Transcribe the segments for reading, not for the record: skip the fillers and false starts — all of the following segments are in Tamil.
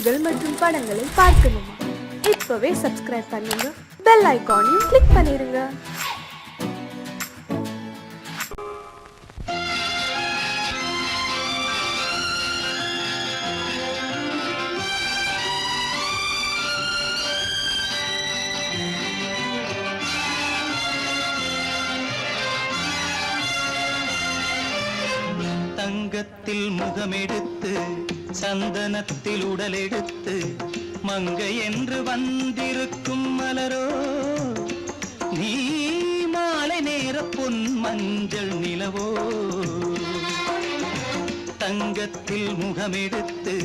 பாடல்கள் மற்றும் படங்களை பார்க்கணுமா? இப்பவே சப்ஸ்கிரைப் பண்ணுங்க, பெல் ஐகானையும் கிளிக் பண்ணிருங்க. தங்கத்தில் முகமெடுத்து சந்தனத்தில் உடலெடுத்து மங்கை என்று வந்திருக்கும் மலரோ, நீ மாலை நேர பொன் மஞ்சள் நிலவோ. தங்கத்தில் முகமெடுத்து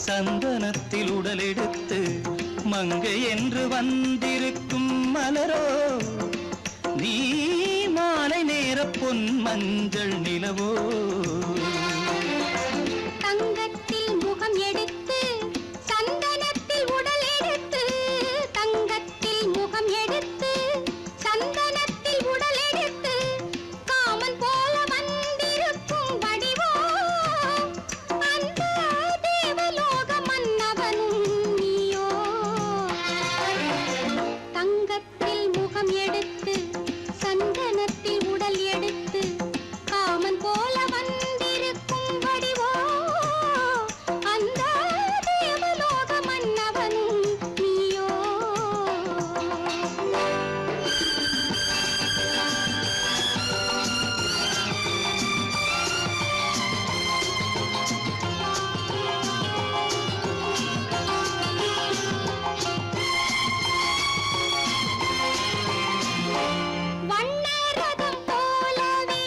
சந்தனத்தில் உடலெடுத்து மங்கை என்று வந்திருக்கும் மலரோ, நீ மாலை நேர பொன் மஞ்சள் நிலவோ. தங்கத்தில் முகம் எடுத்து சந்தனத்தில் உடல் எடுத்து, தங்கத்தில் முகம் எடுத்து சந்தனத்தில் உடல் எடுத்து காமன் போல வந்திருக்கும் வடிவோ, அந்த தேவலோக மன்னவனும் நீயோ. தங்கத்தில் முகம் எடுத்து சந்தனத்தில் உடல் எடுத்து காமன் போல வந்திருக்கும் வடிவோ, அந்த தேவலோக மன்னவனும் நீயோ. வண்ணரதம் போலவே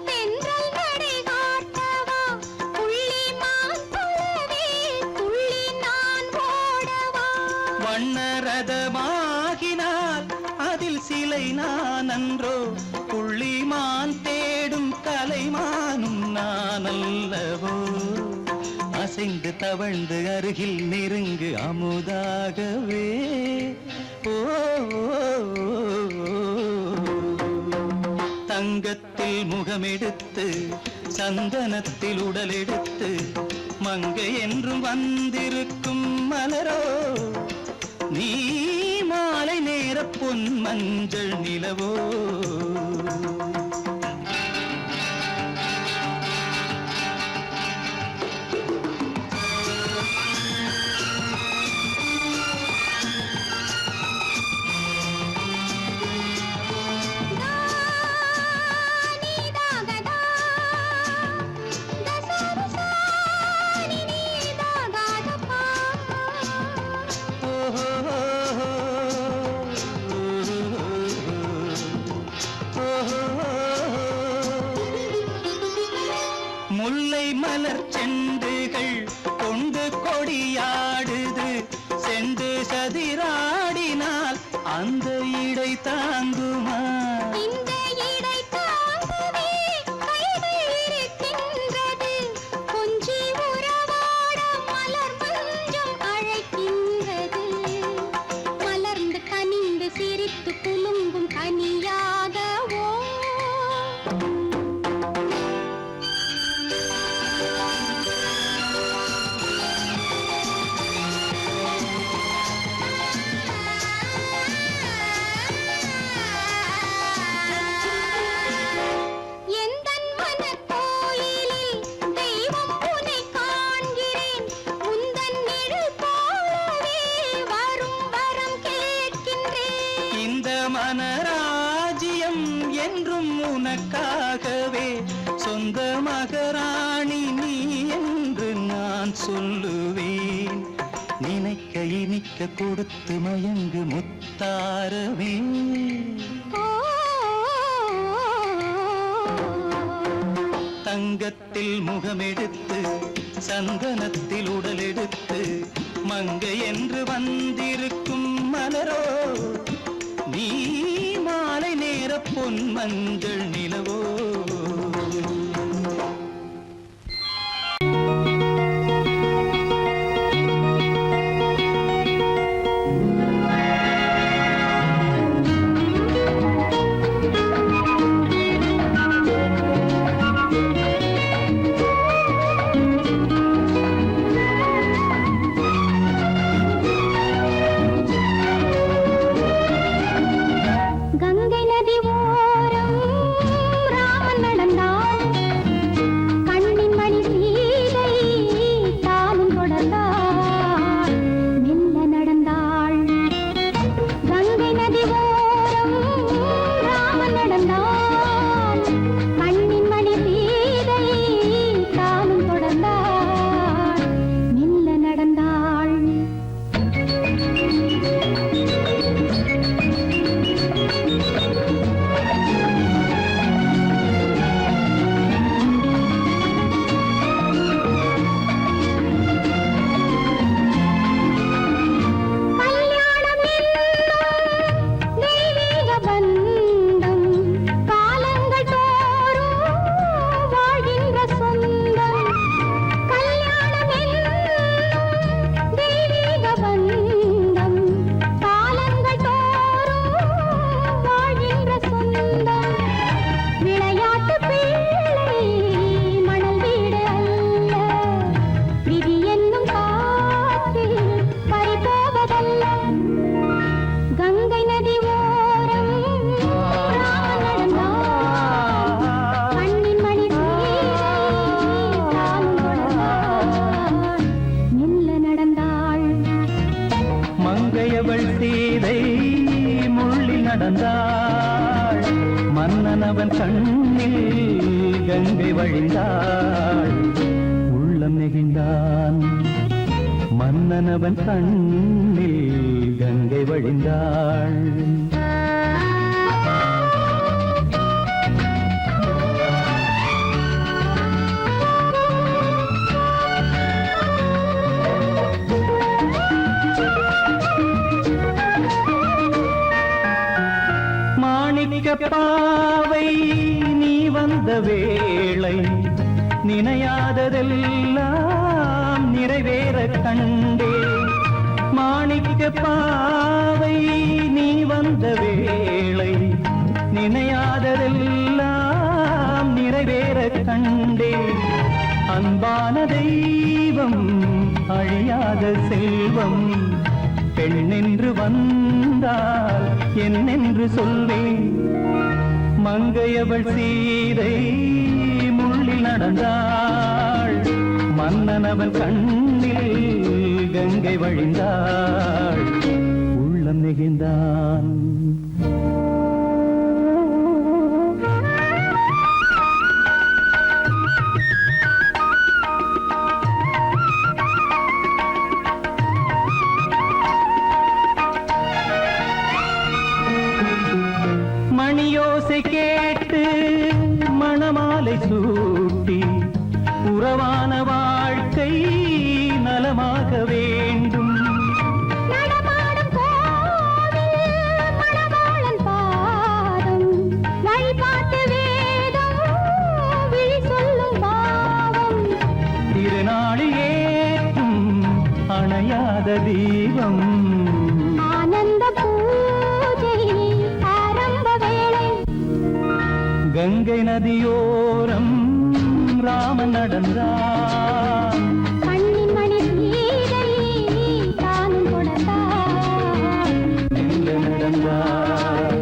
தென்றல் நடை காட்டவா, புள்ளிமான் போலவே துள்ளி நான் ஓடவா. வண்ணரதமாகினால் அதில் சிலை நான் அன்றோ, புள்ளிமான் தேடும் கலைமானும் நான் அல்லவோ. அசைந்து தவழ்ந்து அருகில் நெருங்கு அமுதாகவே. ஓ, தங்கத்தில் முகமெடுத்து சந்தனத்தில் உடலெடுத்து மங்கை என்றும் வந்திருக்கும் மலரோ, நீ மாலை நேர பொன் மஞ்சள் நிலவோ. நீதாகதா தசரசா நீதாகதப்பா. முல்லை மலர் செண்டுகள் கொண்டு கொடியாடுது, செண்டு சதிராடினால் அந்த இடை தாங்குமா? இந்த இடை தாங்கவே கைகள் இருக்கின்றது, கொஞ்சி உறவாட மலர் மஞ்சம் அழைக்கின்றது. மலர்ந்து கனிந்து சிரித்து குலுங்கும் கனியாகவோ. எந்தன் மனக்கோயிலில் தெய்வம் உன்னை காண்கிறேன், உந்தன் நிழல் போலவே வரும் வரம் கேட்கின்றேன். இந்த மனராஜ்யம் என்றும் உனக்காகவே, சொந்த மகராணி நீ என்று நான் சொல்லுவேன். நினைக்க இனிக்க கொடுத்து மயங்கு முத்தாரவே. ஓ, தங்கத்தில் முகமெடுத்து சந்தனத்தில் உடலெடுத்து மங்கை என்று வந்திருக்கும் மலரோ, நீ மாலை நேர பொன் மஞ்சள் நிலவோ. மங்கையவள் சீதை முள்ளில் நடந்தாள், மன்னனவன் கண்ணில் கங்கை வழிந்தாள். உள்ளம் நெகிழ்ந்தான், மன்னனவன் கண்ணில் கங்கை வழிந்தாள். பாவை நீ வந்த வேளை நினையாததெல்லாம் நிறைவேற கண்டே. மாணிக்க பாவை நீ வந்த வேளை நினையாததெல்லாம் நிறைவேற கண்டே. அன்பான தெய்வம் அழியாத செல்வம் பெண்ணென்று வந்தால் என்னென்று சொல்வேன். மங்கையவள் சீதை முள்ளில் நடந்தாள், மன்னனவன் கண்ணில் கங்கை வழிந்தாள். உள்ளம் நெகிழ்ந்தான். மணியோசை கேட்டு மணமாலை சூட்டி உறவான வாழ்க்கை நலமாக வேண்டும். நடமாடும் கோவில் மணவாளன் பாதம், வழிபாட்டு வேதம் விழி சொல்லும் பாவம். திருநாளில் ஏற்றும் அணையாத தீபம், ஆனந்த பூஜை ஆரம்ப வேளை. கங்கை நதியோரம் ராமன் நடந்தான், கண்ணின் மணி சீதை தானும் கொடுத்தார். எங்க நடந்தான்.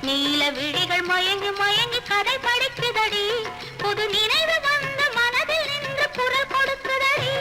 நீல விழிகள் மயங்கி மயங்கி கதை படிக்குதடி புது நினைவு வந்து மனதில் நின்று குரல் கொடுக்குதடி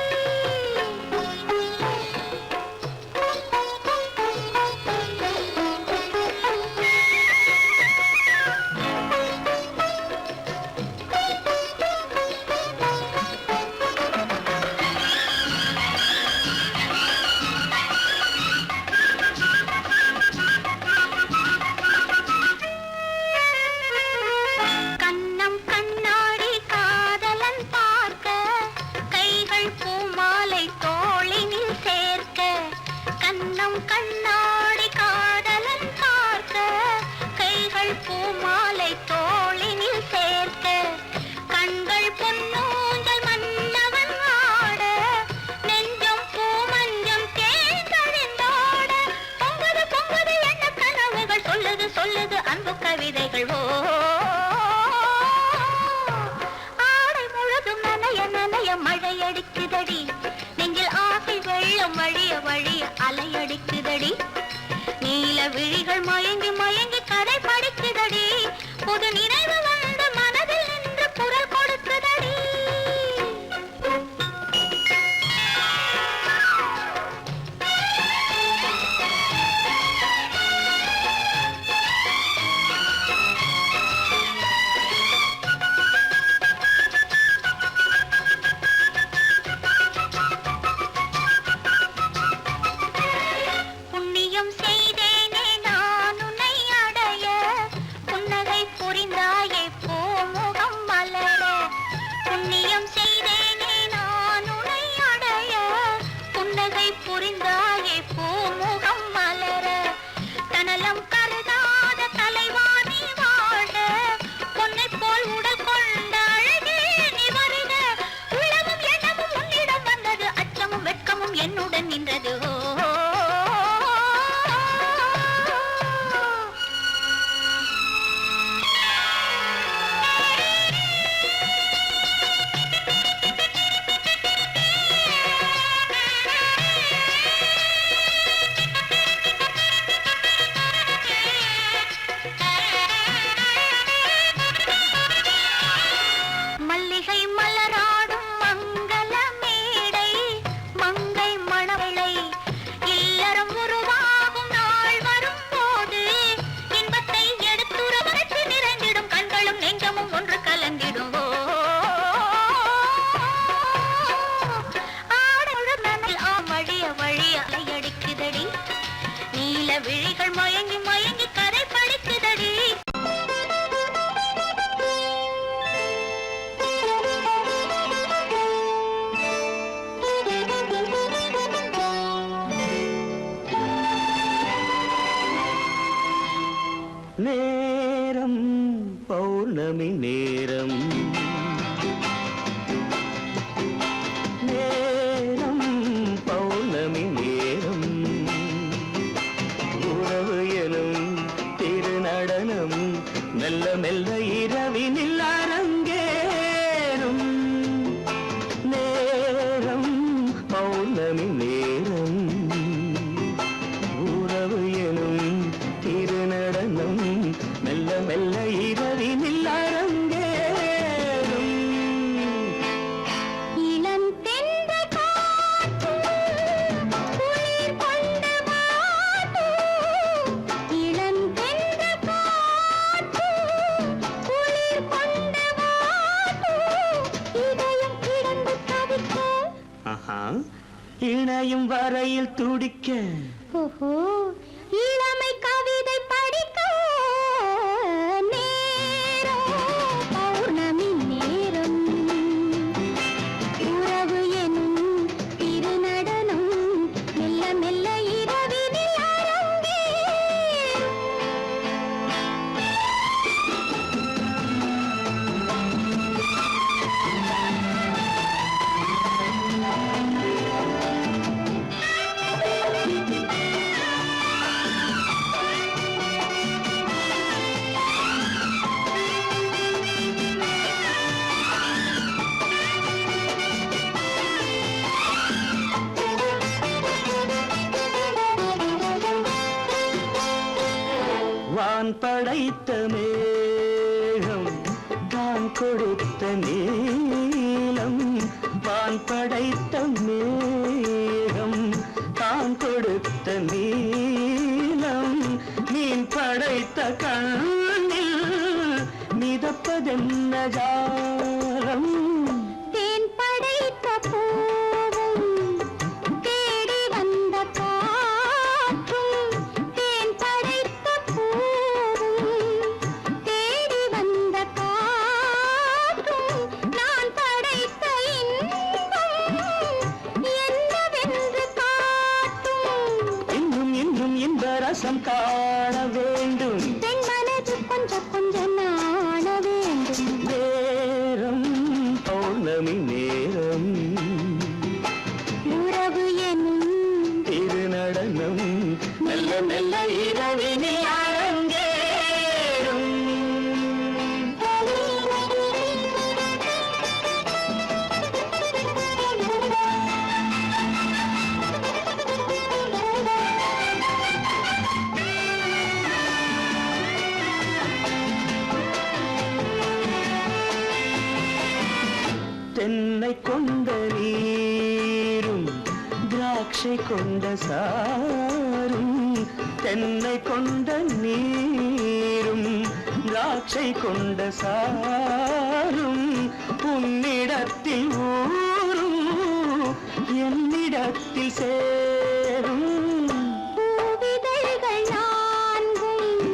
கண்ணாடி காதலன் பார்க்க கைகள் பூமாலை தோளினில் சேர்க்க கண்கள் பொன்னூஞ்சல் மன்னவன் ஆட நெஞ்சம் பூமஞ்சம் தேர்ந்தறிந்தோட பொங்குது பொங்குது என்ன கனவுகள் சொல்லுது சொல்லுது அன்பு கவிதைகள் ஓ ஆடை முழுதும் நனைய நனைய மழை அடிக்குதடி நெஞ்சில் ஆசை வெள்ளம் வழிய வழிய அலையடிக்குதடி நீல விழிகள் மயங்கி மயங்கி கதை படிக்குதடி புது நினைவு வந்து மனதில் நின்று குரல் கொடுக்குதடி புரிந்தாயே பூமுகம் மலர தனலம் கருதாத தலைவாணி வாழ பொன்னை போல் உடல் கொண்ட அழகே நீ வருக உலகம் எண்ணமும் உன்னிடம் வந்தது அச்சமும் வெட்கமும் என்னுடன் நின்றது விழிகள் மயங்கி மயங்கி கரை படிக்குதடி நேரம் பௌர்ணமி நேரம் நேரம் பௌர்ணமி நேரம் உறவு எனும் திருநடனம் மெல்ல மெல்ல இரவினில் அரங்கேறும் நேரம் பௌர்ணமி நேரம் உறவு எனும் திருநடனம் மெல்ல மெல்ல இரவினில் அரங்கேறும் இணையும் வரையில் துடிக்க இளமை கவிதை படிக்க நேரம் பௌர்ணமி நேரம் உறவு எனும் திருநடனம் மெல்ல மெல்ல இரவினில் அரங்கேறும் படைத்த மேகம் தான் கொடுத்த நீலம் வான் படைத்த மேகம் தான் கொடுத்த நீலம் மீன் படைத்த கண்ணில் மிதப்பதென்ன ஜாலம் தேன் படைத்த பூவும் தேடி வந்த காற்றும் தேன் படைத்த பூவும் தேடி வந்த காற்றும் நான் படைத்த இன்பம் என்னவென்று காட்டும் இன்னும் இன்னும் இந்த ரசம் காண வேண்டும் பெண் மனது கொஞ்சம் கொஞ்சம் நாண வேண்டும் நேரம் பௌர்ணமி நேரம் உறவு எனும் திருநடனம் மெல்ல மெல்ல இரவினில் அரங்கேறும் தென்னை கொண்ட நீரும் திராட்சை கொண்ட சாரும் தென்னை கொண்ட நீரும் திராட்சை கொண்ட சாரும் உன்னிடத்தில் ஊரும் என்னிடத்தில் சேரும் பூவிதழ்கள் நான்கும்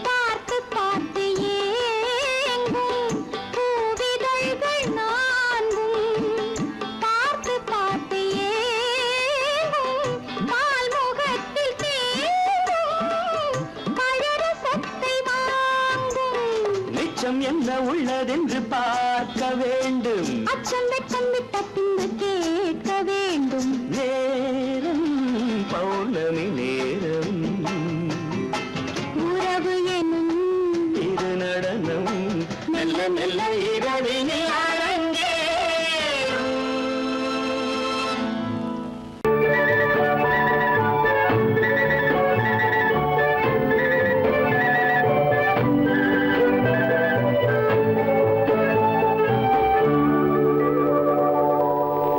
பார்த்து பார்த்து ஏங்கும் பூவிதழ்கள் நான்கும் பார்த்து பார்த்து ஏங்கும் பால்முகத்தில் தேங்கும் பழரசத்தை வாங்கும் நிச்சம் என்ன உள்ளதென்று பார்க்க வேண்டும் அச்சம் வெச்சம் விட்ட பின்பு கேட்க வேண்டும் நேரம் பௌர்ணமி நேரம் உறவு எனும் திருநடனம் மெல்ல மெல்ல இரவினில் அரங்கேறும்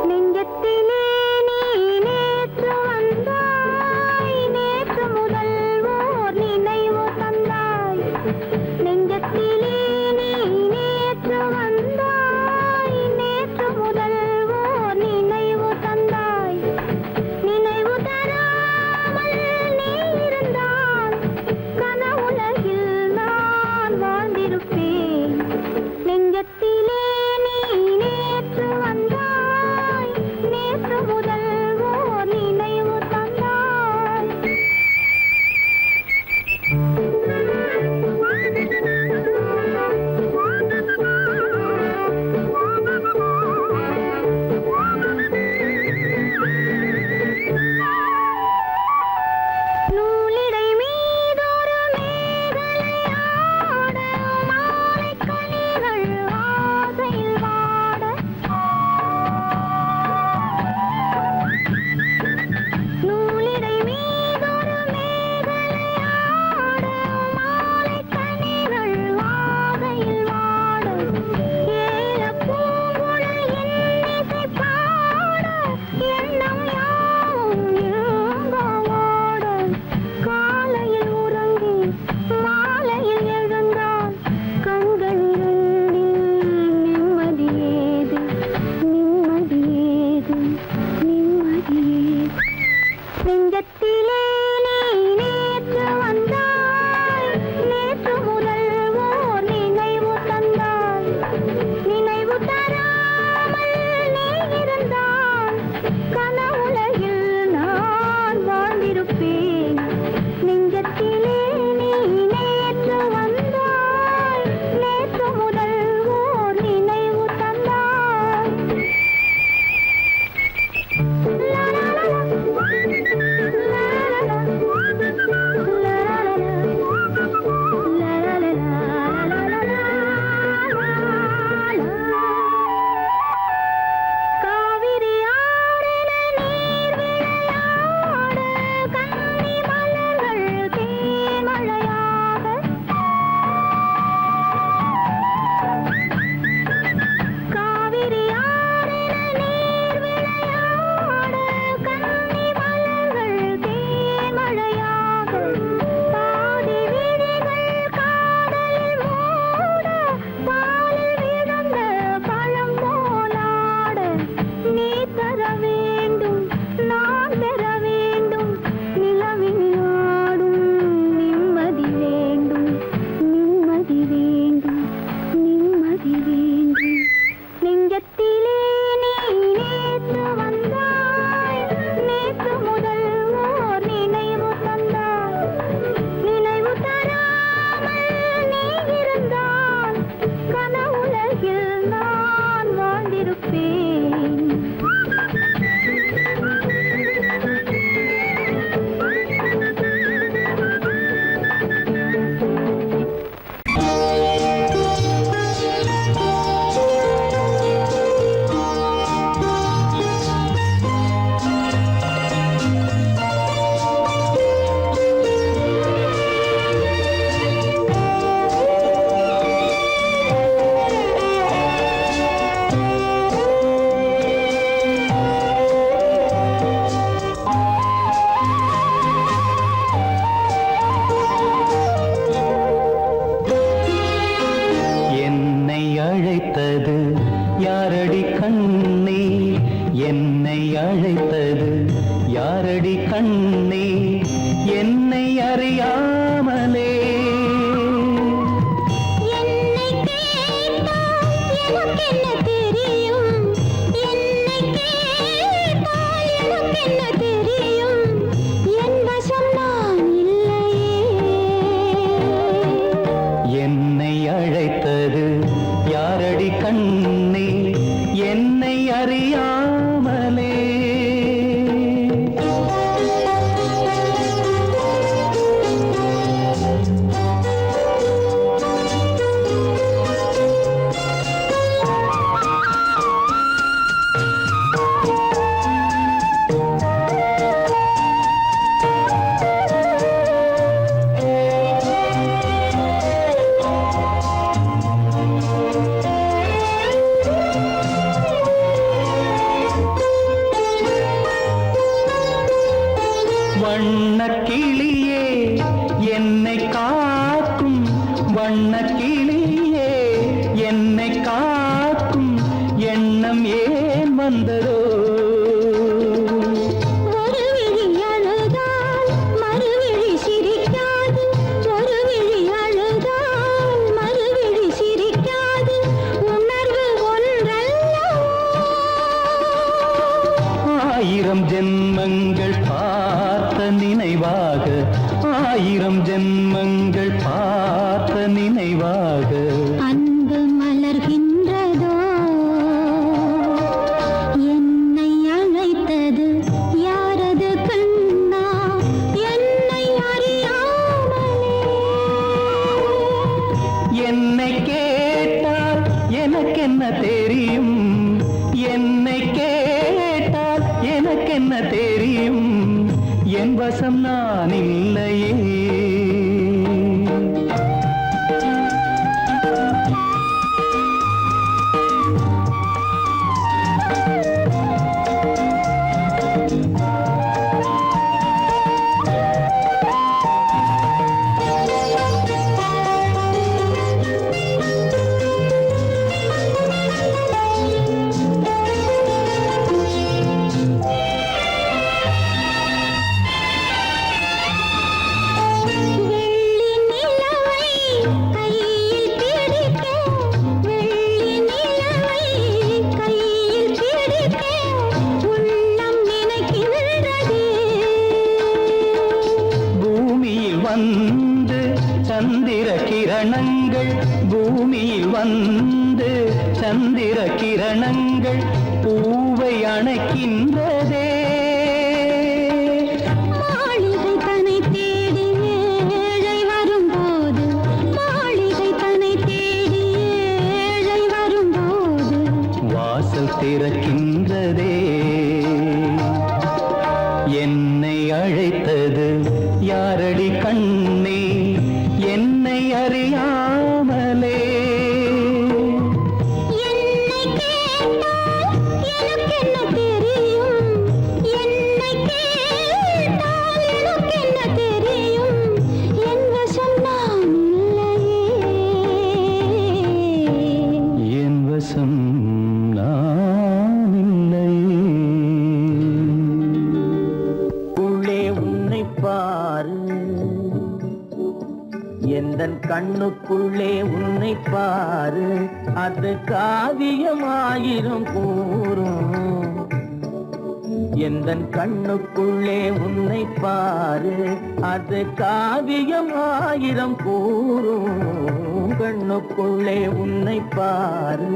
நெஞ்சத்திலே நீ நேற்று வந்தாய் நேற்று முதல் ஓர் நினைவு தந்தாய் நெஞ்சத்திலே நீ நேற்று வண்ணக்கிளியே என்னை காக்கும் எண்ணம் ஏன் வந்ததோ ஒரு விழி அழுதால் மறுவிழி சிரிக்காது ஒரு விழி அழுதால் மறுவிழி சிரிக்காது உணர்வு ஒன்றல்லவோ ஆயிரம் ஜென்மங்கள் பார்த்த நினைவாக ஆயிரம் ஜென்மங்கள் பார்த்த நினைவாக அன்பு மலர்கின்றதோ என்னை அழைத்தது யாரது கண்ணா என்னை அறியாமலே என்னை கேட்டால் எனக்கென்ன தெரியும் என்னை கேட்டால் எனக்கென்ன தெரியும் என் வசம் நான் இல்லையே வெள்ளி நிலவை கையில் பிடிக்க வெள்ளி நிலவை கையில் பிடிக்க உள்ளம் நினைக்கின்றதே பூமியில் வந்து சந்திர கிரணங்கள் பூமியில் வந்து சந்திர கிரணங்கள் பூவை அணைக்கின்றதே மாளிகை தன்னை தேடி ஏழை வரும்போது மாளிகை தன்னை தேடி ஏழை வரும்போது வாசல் திறக்கின்றதே என்னை அழைத்தது யாரடி கண்ணே என்னை அறியாமலே என்னை கேட்டால் எனக்கென்ன தெரியும் என்னை கேட்டால் எனக்கென்ன தெரியும் என் வசம் நான் இல்லையே என் வசம் நான் இல்லையே உள்ளே உன்னை பாரு எந்தன் கண்ணுக்குள்ளே உன்னை பாரு அது காவியமாயிரும் கூறும் எந்தன் கண்ணுக்குள்ளே உன்னை பாரு அது காவியமாயிரம் கூறும் கண்ணுக்குள்ளே உன்னை பாரு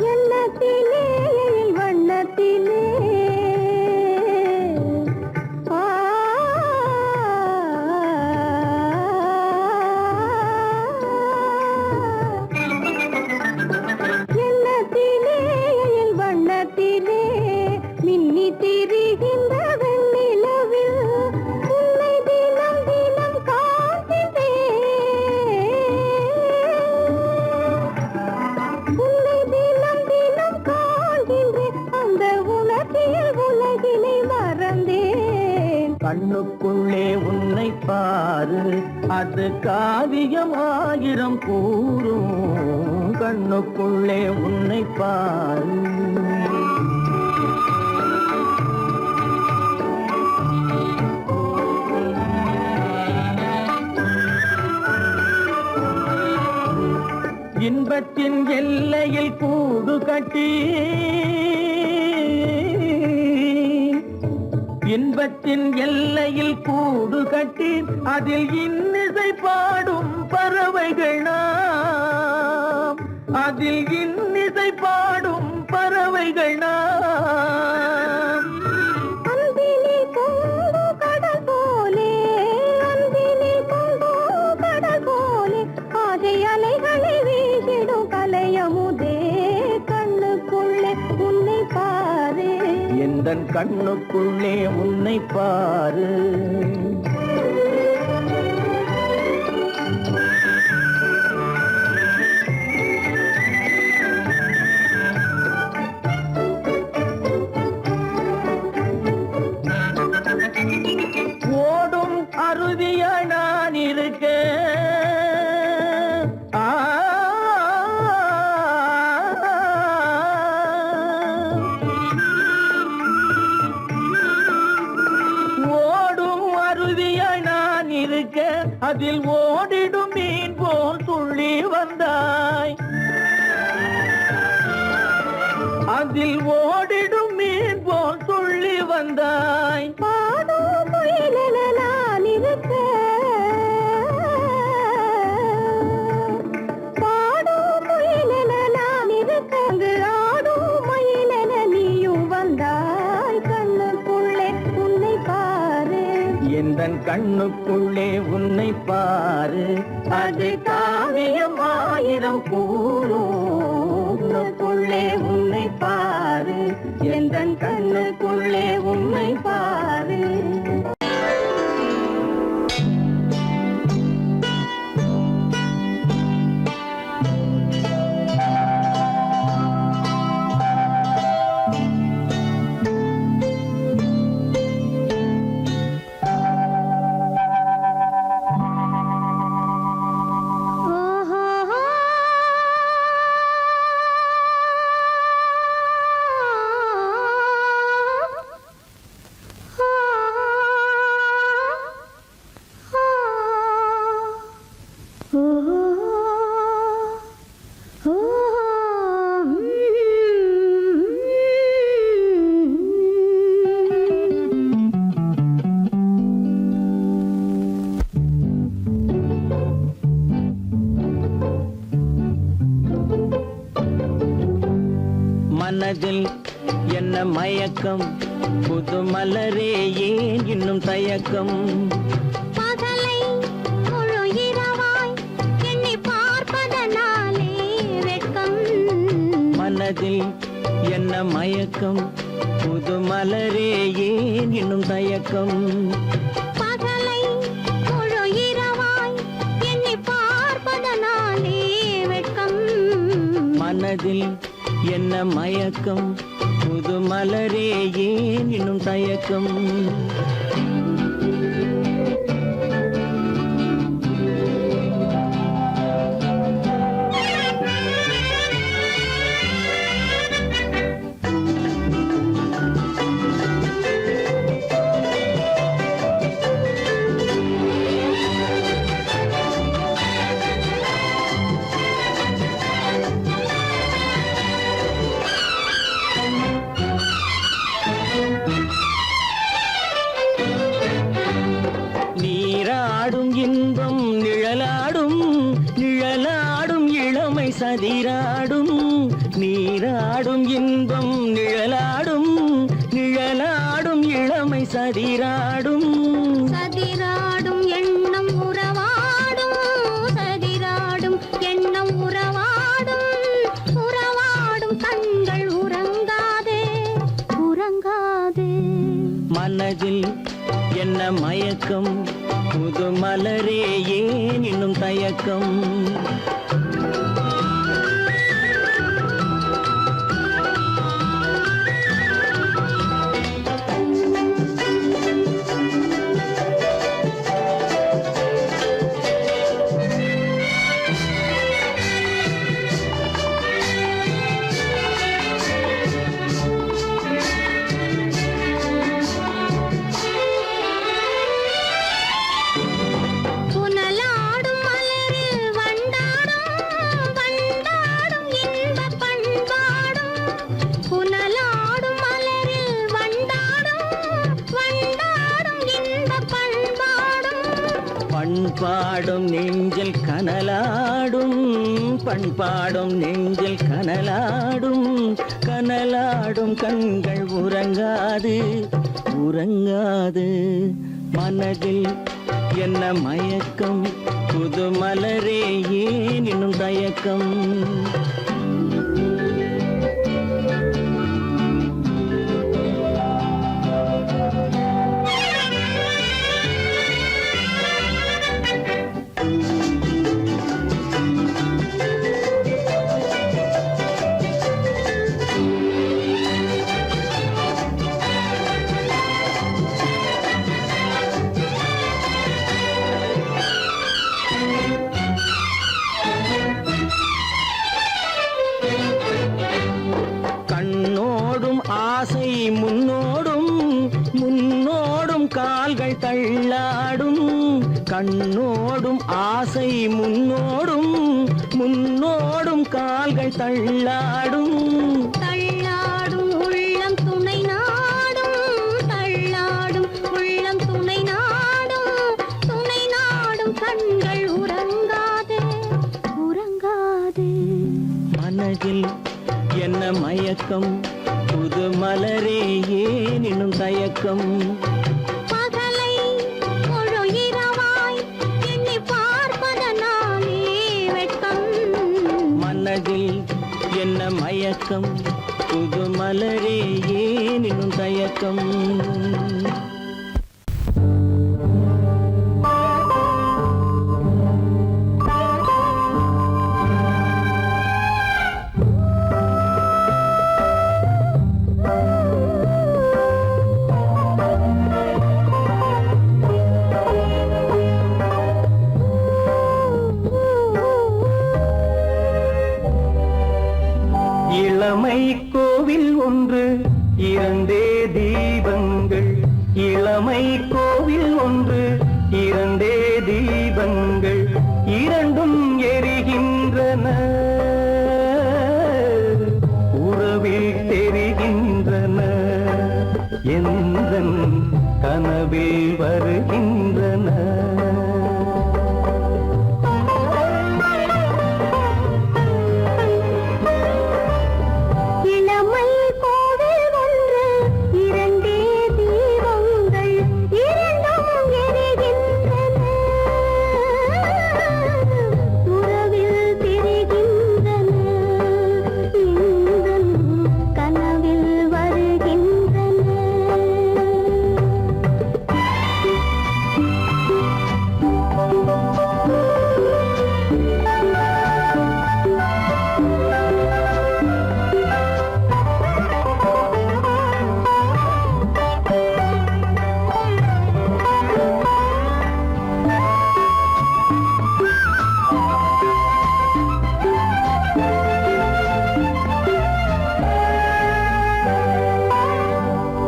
எண்ணத்திலே வண்ணத்திலே ஆ எண்ணத்திலே வண்ணத்திலே மின்னி திரிகின்ற வெண்ணிலவில் உன்னை தினம் தினம் காண்கிறேன் உன்னை தினம் தினம் காண்கின்றேன் அந்த உணர்ச்சியில் உலகினை மறந்தேன் கண்ணுக்குள்ளே உன்னை பாரு அது காவியமாயிரம் கூறும் கண்ணுக்குள்ளே உன்னை பாரு இன்பத்தின் எல்லையில் கூடு கட்டி இன்பத்தின் எல்லையில் கூடு கட்டி அதில் இன்னிசை பாடும் பறவைகள் நாம் அதில் இன்னிசை பாடும் பறவைகள் நாம் அன்பிலே பொங்கு கடல் போலே அன்பிலே பொங்கு கடல் போலே ஆசை அலைகளை வீசிடும் கலையமுதே கண்ணுக்குள்ளே உன்னை பாரு எந்தன் கண்ணுக்குள்ளே உன்னை பாரு அதில் ஓடிடும் மீன் போல் துள்ளி வந்தாய். அதில் ஓடிடும் மீன் போல் துள்ளி வந்தாய். பாடும் முயலென நான் இருக்க, பாடும் முயலென நான் இருக்க, அங்கு ஆடும் மயிலென நீயும் வந்தாய். கண்ணுக்குள்ளே உன்னை பாரு, எந்தன் கண்ணுக்குள்ளே உன்னை பாரு. அது காவியம் ஆயிரம் கூறுக்குள்ளே உன்னை பாரு. எந்தன் கண்ணுக்குள்ளே உன்னை பாரு. மனதில் என்ன மயக்கம், புது மலரே ஏன் இன்னும் தயக்கம். பகலை முழு இரவாய் எண்ணி பார்ப்பதனாலே வெட்கம். மனதில் என்ன மயக்கம், புது மலரே ஏன் இன்னும் தயக்கம். பகலை முழு இரவாய் எண்ணி பார்ப்பதனாலே வெட்கம். மனதில் என்ன மயக்கம், புது மலரே ஏன் இன்னும் தயக்கம். நீராடும் இன்பம் நிழலாடும், நிழலாடும் இளமை சதிராடும். நீராடும் இன்பம் நிழலாடும், நிழலாடும் இளமை சதிராடும். சதிராடும் எண்ணம் உறவாடும், சதிராடும் எண்ணம் உறவாடும். உறவாடும் கண்கள் உறங்காதே, உறங்காதே. மனதில் என்ன மயக்கம், புது மலரே ஏன் இன்னும் தயக்கம். புனலாடும் மலரில் வண்டாடும், வண்டாடும் இன்பப் பண்பாடும். புனலாடும் மலரில் வண்டாடும், வண்டாடும் இன்பப் பண்பாடும். பண்பாடும் நெஞ்சில் கனலாடும், பண்பாடும் நெஞ்சில் கனலாடும். கனலாடும் கண்கள் உறங்காது, உறங்காது. மனதில் என்ன மயக்கம், புது மலரே ஏன் இன்னும் தயக்கம். ஆசை முன்னோடும், முன்னோடும் கால்கள் தள்ளாடும். கண்ணோடும் ஆசை முன்னோடும் முன்னோடும் கால்கள் தள்ளாடும் தள்ளாடும் உள்ளம் துணை நாடும் தள்ளாடும் உள்ளம் துணை நாடும் கண்கள் உறங்காதே உறங்காதே மனதில் என்ன மயக்கம் புது மலரே ஏன் இன்னும் தயக்கம் பகலை முழு இரவாய் எண்ணி பார்ப்பதனாலே வெட்கம் மனதில் என்ன மயக்கம் புது மலரே ஏன் இன்னும் தயக்கம் இளமை கோவில் ஒன்று இரண்டே தீபங்கள் இளமை கோவில் ஒன்று இரண்டே தீபங்கள் இரண்டும் எரிகின்றன உறவில் தெரிகின்றன எந்தன் கனவில் வருகின்றன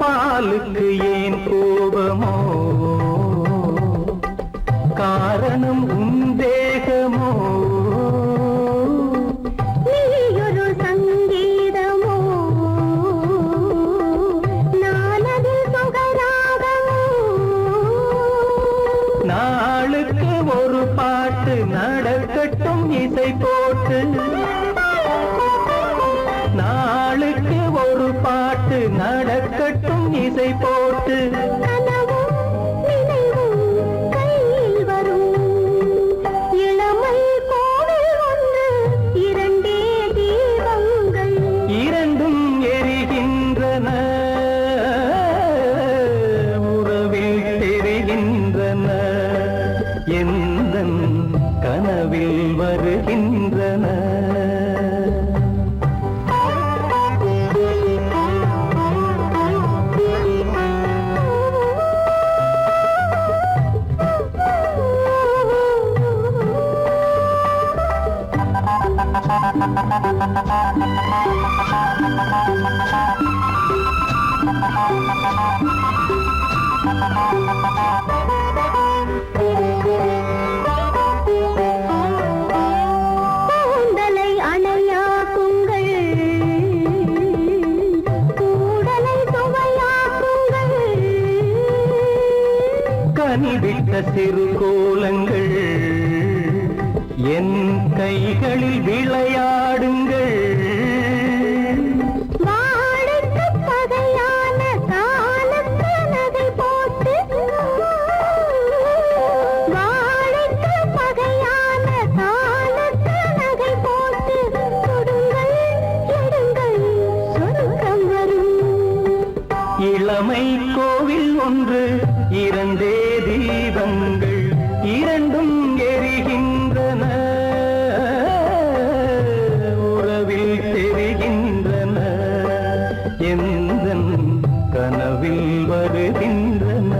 பாலுக்கு ஏன் கோபமோ காரணம் உந்தேகமோ நீயொரு சங்கீதமோ நானது சுகராகமோ நாளுக்கு ஒரு பாட்டு நடக்கட்டும் இசை போட்டு நாளுக்கு ஒரு பாட்டு நடக்கட்டும் இசை போட்டு கனவும் நினைவும் கையில் வரும் இளமை கோவில் ஒன்று இரண்டே தீபங்கள் இரண்டும் எரிகின்றன உறவில் தெரிகின்றன எந்தன் கனவில் வருகின்றன கூந்தலை அணையாக்குங்கள் கூடலை சுவையாக்குங்கள் கனிவிட்ட சிறு கோலங்கள் என் கைகளில் விளையாடுங்கள் வாழைக்கு பகையான காலத்து நகை போட்டு வாழைக்கு பகையான காலத்து நகை போட்டு கொடுங்கள் எடுங்கள் சொர்க்கம் வரும் இளமை கோவில் ஒன்று இரண்டே தீபங்கள் இரண்டும் எரிகின்றன உறவில் தெரிகின்றன எந்தன் கனவில் வருகின்றன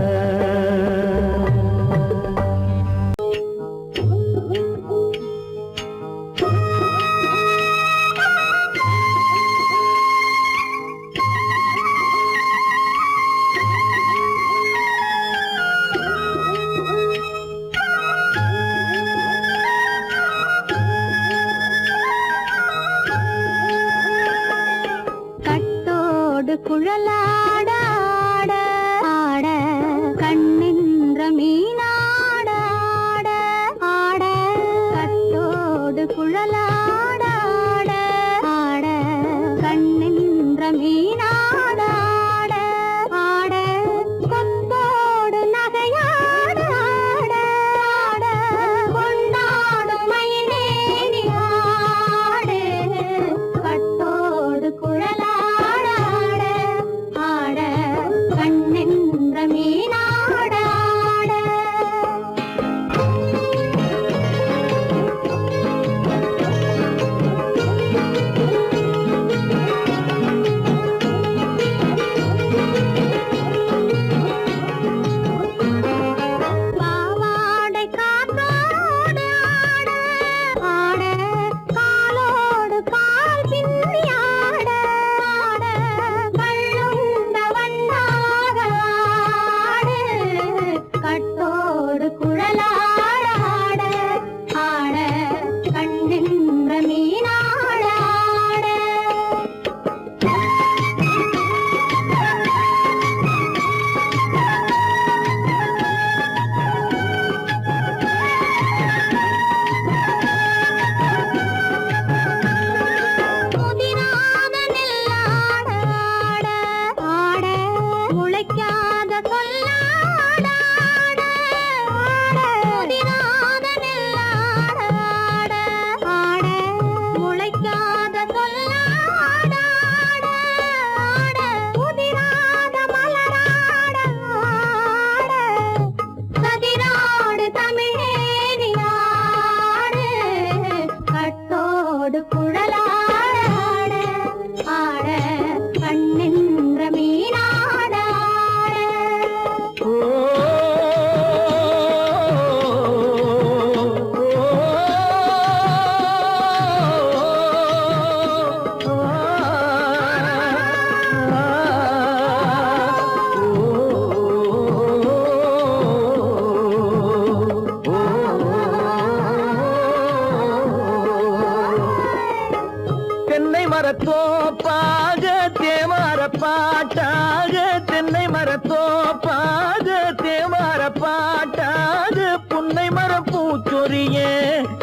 தோப்பாக தேவார பாட்டாக புன்னை மரம் பூச்சொரிய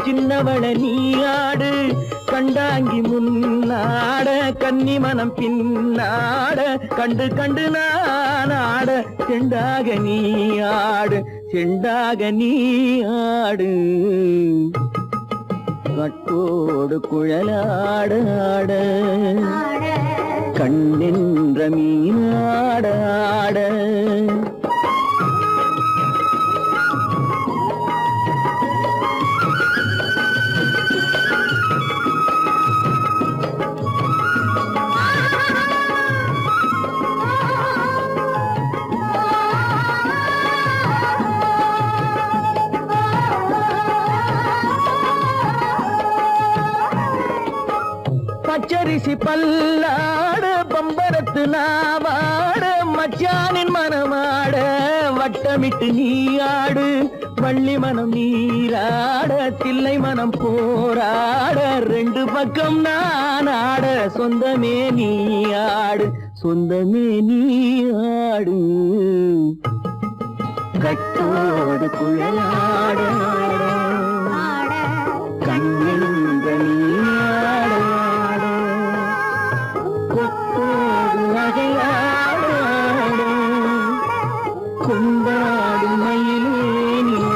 சின்னவள நீயாடு கண்டாங்கி முன்னாட கன்னி மனம் பின்னாட கண்டு கண்டு நானாட செண்டாக நீயாடு செண்டாக நீயாடு கட்டோடு குழலாடாட கண்ணென்ற மீனாடாட பச்சரிசி பல்லாட பம்பரத்து நாவாட மச்சானின் மனமாட வட்டமிட்டு நீயாடு வள்ளி மனம் நீராட தில்லை மனம் போராட ரெண்டு பக்கம் நானாட சொந்தமே நீயாடு சொந்தமே நீயாடு கட்டோடு குழலாட கண்ணென்ற நீயாட கொண்டாடு மயிலேனியாடு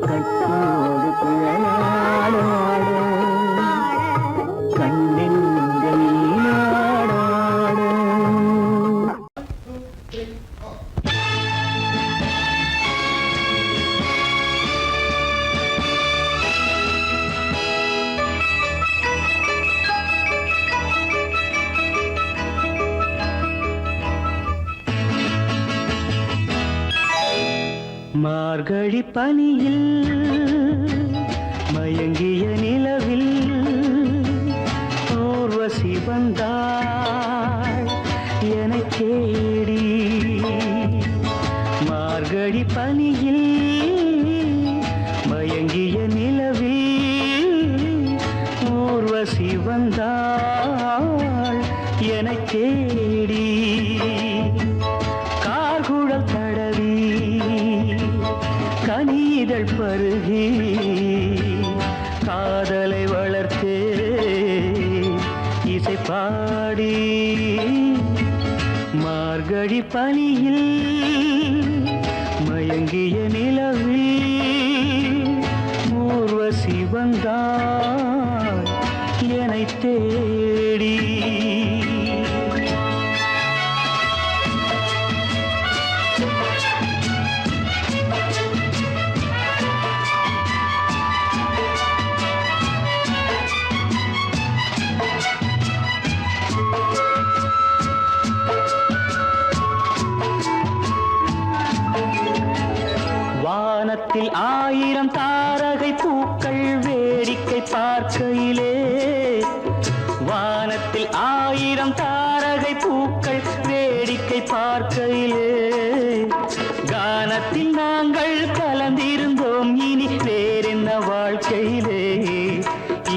கட்டோடு குழலாடாடு கண்ணென்ற நீயாடாடு. மார்கழி பனியில் மயங்கிய நிலவில் ஊர்வசி வந்தாள் எனக் கேடி மார்கழி பனியில் மயங்கிய நிலவில் ஊர்வசி வந்தாள் எனக் கேடி கார்குழல் தடவி கனிதழ் பருகி காதலை வளர்த்தே இசை பாடி மார்கழி பனியில் மயங்கிய நிலவில் ஊர்வசி வந்தாள் என்னைத் தேடி வானத்தில் 1000 தாரகை பூக்கள் வேடிக்கை பார்க்கையிலே வானத்தில் 1000 தாரகை பூக்கள் வேடிக்கை பார்க்கையிலே கானத்தில் நாங்கள் கலந்திருந்தோம் இனி வேறென்ன வாழ்க்கையிலே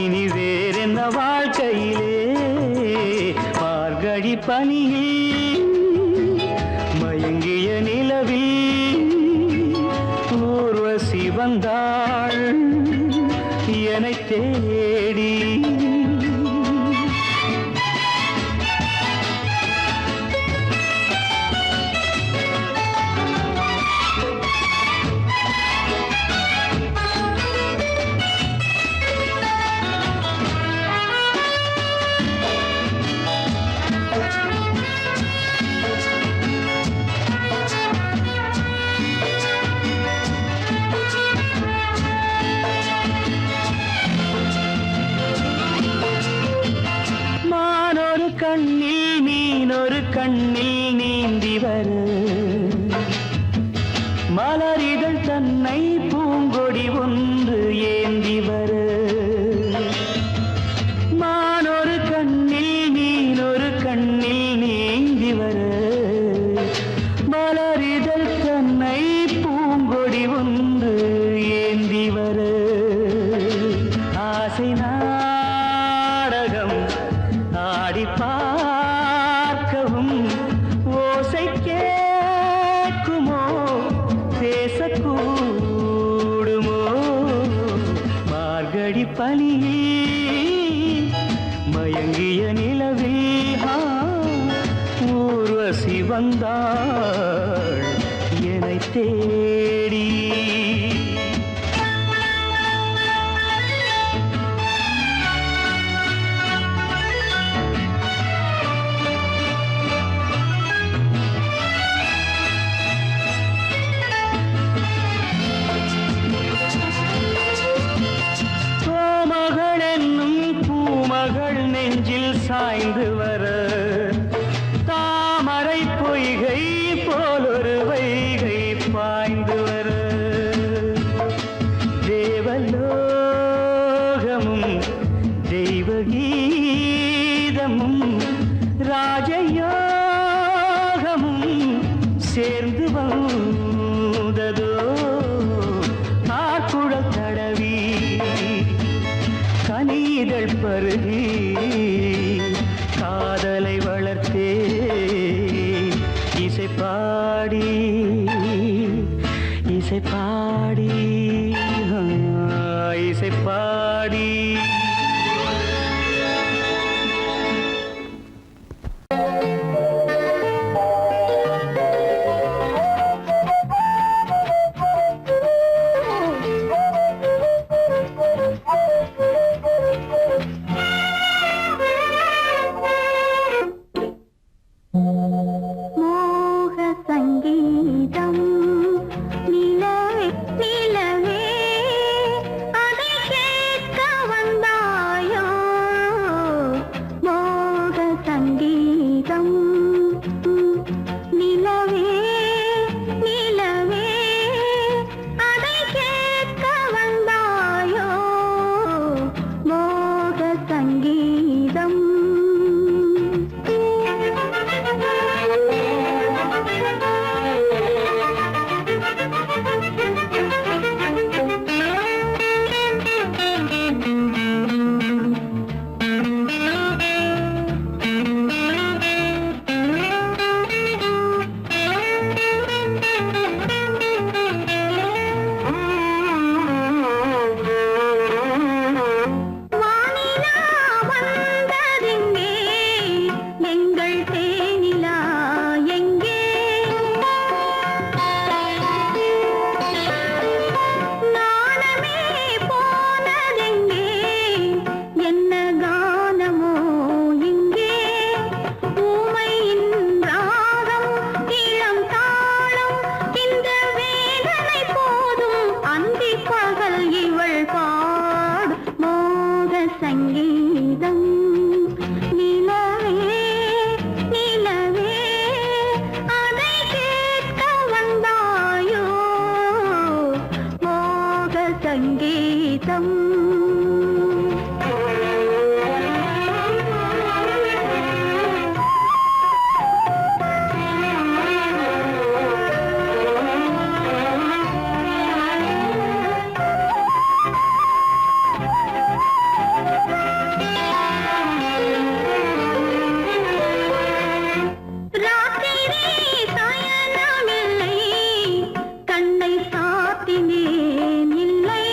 இனி வேறென்ன வாழ்க்கையிலே மார்கழி பனியில் மயங்கிய நிலவில் ஊர்வசி வந்தாள் என்னைத் தேடி வந்தாள் என்னை தேடி. நெஞ்சில் சாய்ந்து வர தாமரை பொய்கை போலொரு வைகை பாய்ந்து வர தேவலோகமும் தெய்வகீதமும் ராஜயோகமும் சேர்ந்து வந்ததோ காக்குழல் தடவி கனிதழ் பருகி காதலை வளர்த்தே இசை பாடி இசை பாடி இசை பாடி. கண்ணை சாத்தினேன் இல்லை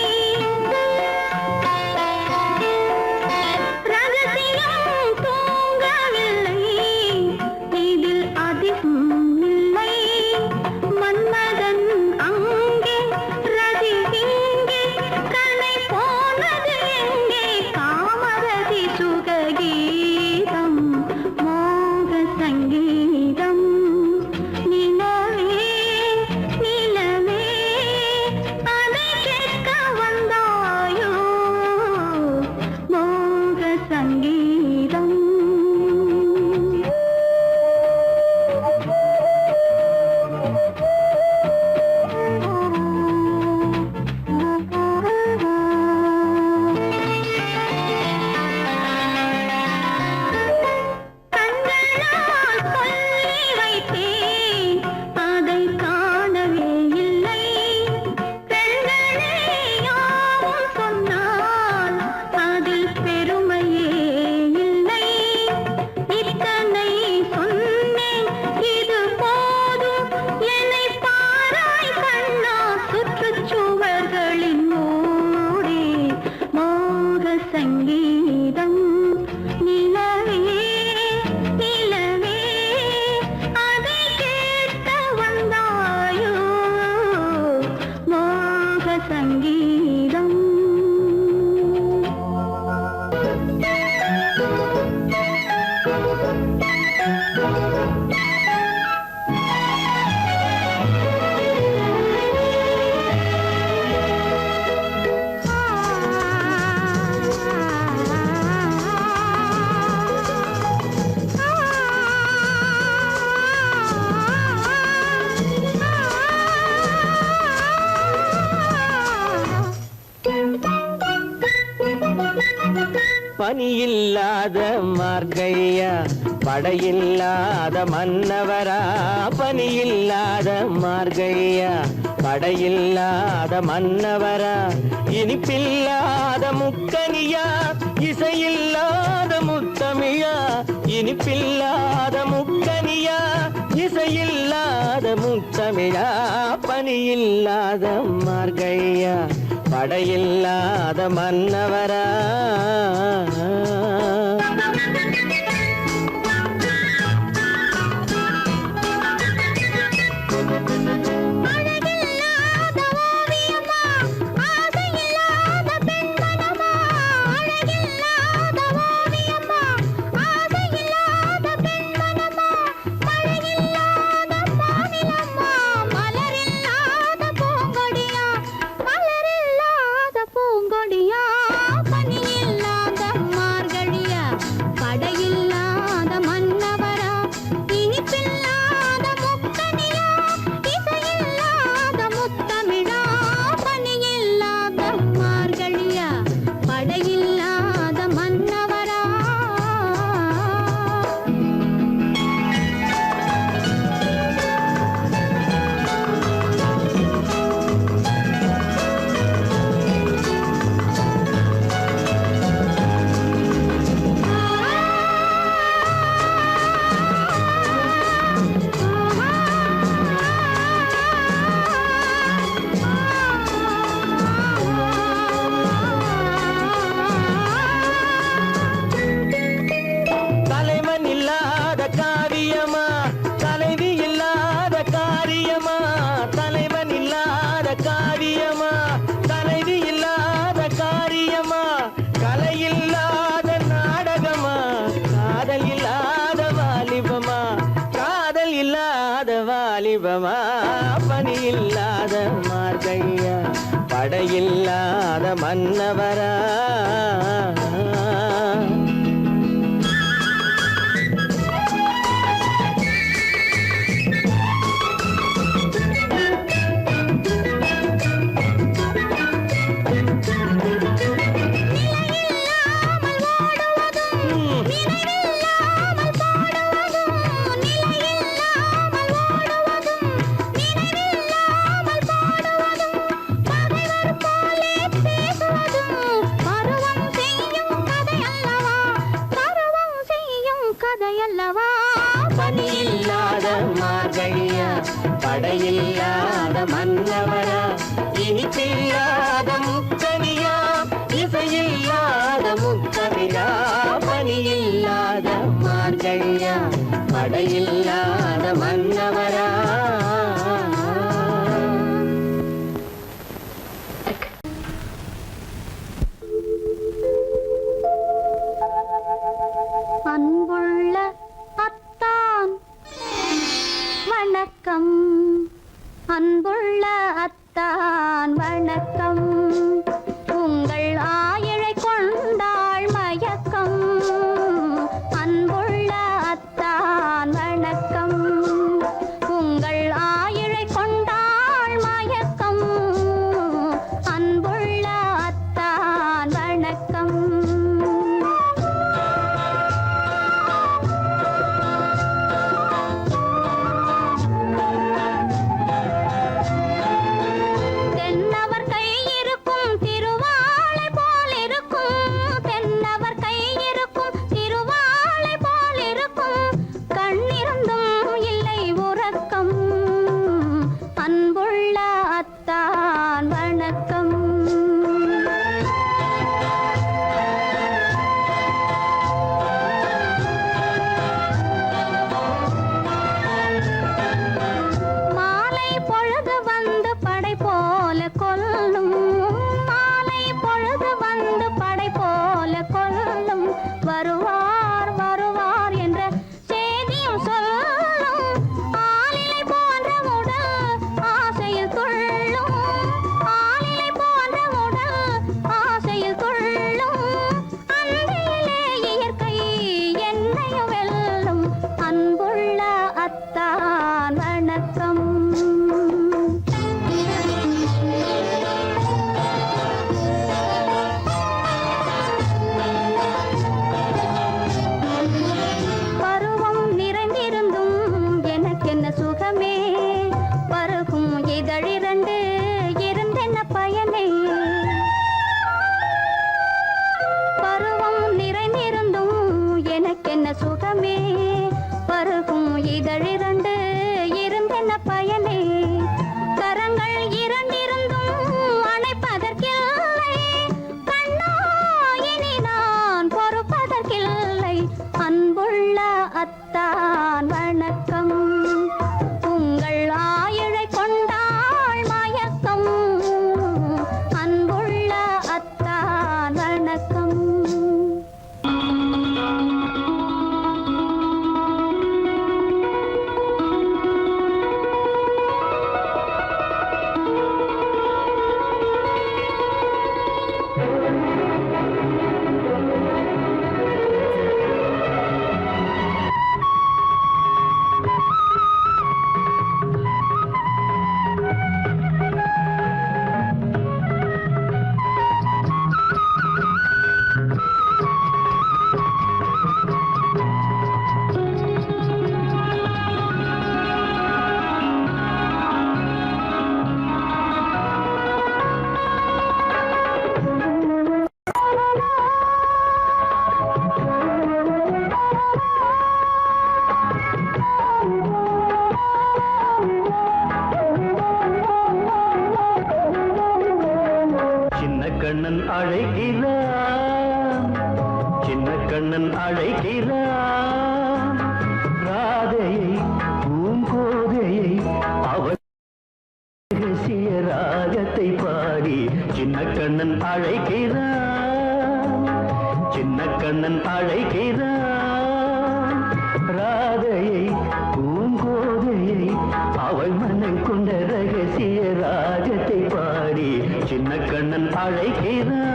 பனியில்லாத மார்கழியா படையில்லாத மன்னவரா பனியில்லாத மார்கழியா படையில்லாத மன்னவரா இனிப்பில்லாத முக்கனியா இசையில்லாத முத்தமிழா இனிப்பில்லாத முக்கனியா இசையில்லாத முத்தமிழா பனியில்லாத மார்கழியா படையில்லாத மன்னவரா வாலிபமா பனியில்லாத மார்கழியா படையில்லாத மன்னவரா பனியில்லாத மார்கழியா படையில்லாத மன்னவரா இனிப்பில்லாத முக்கனியா இசையில்லாத முத்தமிழா பனியில்லாத மார்கழியா படையில்லாத மன்னவரா அன்புள்ள அத்தான் வணக்கம் அன்புள்ள அத்தான் வணக்கம் உங்கள் ஆயிழை கொண்டாள் மயக்கம் அன்புள்ள அத்தான் வணக்கம் உங்கள் ஆயிழை கொண்டாள் மயக்கம் அன்புள்ள அத்தான் வணக்கம் தென்னவர் கை இருக்கும் என்ன பயனே கரங்கள் இரண்டிருந்தும் அணைப்பதற்கில்லை கண்ணா இனி நான் பொறுப்பதற்கில்லை அன்புள்ள அத்தான் வணக்கம் உங்கள் ஆயுளை கொண்டாள் மயக்கம் அன்புள்ள அத்தான் வணக்கம் கண்ணன் அழைக்கிறான் சின்ன கண்ணன் அழைக்கிறான் ராதையை பூங்கோதையை அவர் ரகசிய ராகத்தை பாடி சின்ன கண்ணன் அழைக்கிறான் சின்ன கண்ணன் அழைக்கிறான் ராதையை பூங்கோதையை அவள் மனம் கொண்ட ரகசிய ராகத்தை பாடி சின்ன கண்ணன் அழைக்கிறான்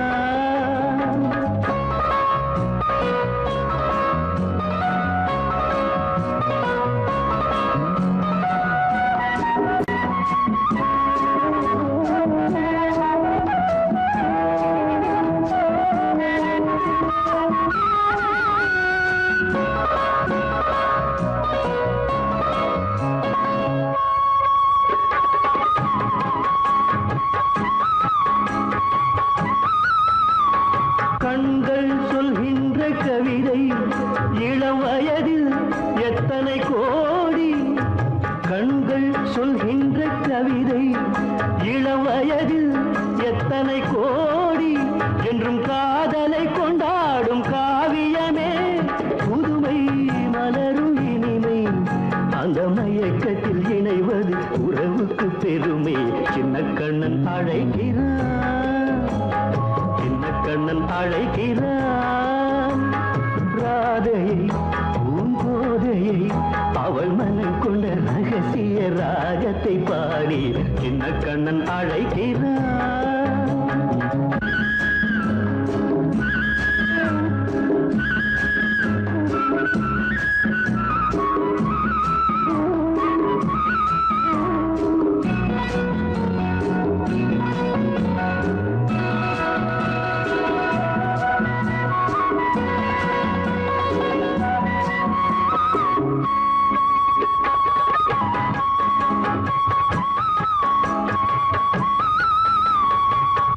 கண்கள் சொல்கின்ற கவிதை இளம் வயதில் எத்தனை கோடி கண்கள் சொல்கின்ற கவிதை இளம் வயதில் எத்தனை கோடி என்றும் காதலை கொண்டாடும் காவியமே புதுமை மலரும் இனிமை அந்த மயக்கத்தில் இணைவது உறவுக்கு பெருமை சின்ன கண்ணன் அழைக்கிறான் சின்ன கண்ணன் அழைக்கிறான் ராதையை பூங்கோதையை அவள் மனம் கொண்ட ரகசிய ராகத்தை பாடி சின்ன கண்ணன் அழைக்கிறான்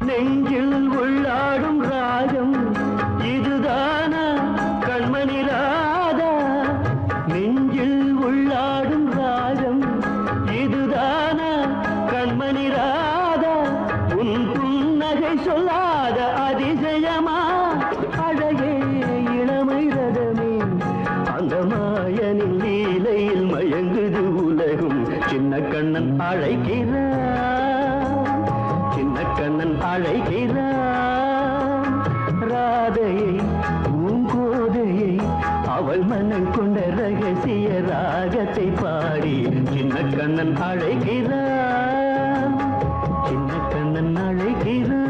நெஞ்சில் உள்ளாடும் ராகம் இதுதானா கண்மணி ராதா நெஞ்சில் உள்ளாடும் ராகம் இதுதானா கண்மணி ராதா உன் புன்னகை சொல்லாத அதிசயமா அழகே இளமை ரதமே அந்த மாயனின் லீலையில் மயங்குது உலகும் சின்ன கண்ணன் அழைக்கிறான் சின்ன கண்ணன் அழைக்கிறான் ராதையை பூங்கோதையை அவள் மனம் கொண்ட ரகசிய ராகத்தை பாடி சின்ன கண்ணன் அழைக்கிறான் சின்ன கண்ணன் அழைக்கிறான்